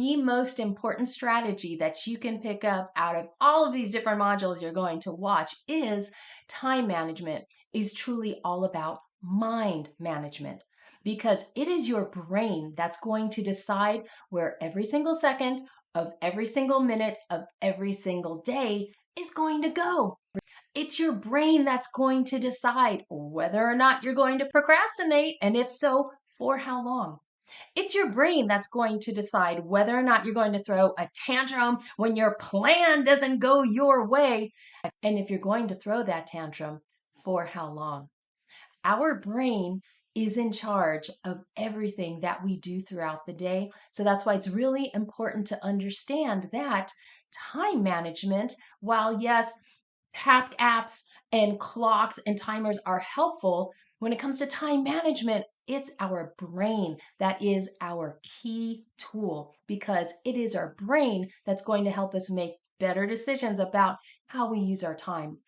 The most important strategy that you can pick up out of all of these different modules you're going to watch is time management is truly all about mind management because it is your brain that's going to decide where every single second of every single minute of every single day is going to go. It's your brain that's going to decide whether or not you're going to procrastinate, and if so, for how long. It's your brain that's going to decide whether or not you're going to throw a tantrum when your plan doesn't go your way, and if you're going to throw that tantrum, for how long. Our brain is in charge of everything that we do throughout the day. So that's why it's really important to understand that time management, while yes, task apps and clocks and timers are helpful, when it comes to time management, it's our brain that is our key tool because it is our brain that's going to help us make better decisions about how we use our time.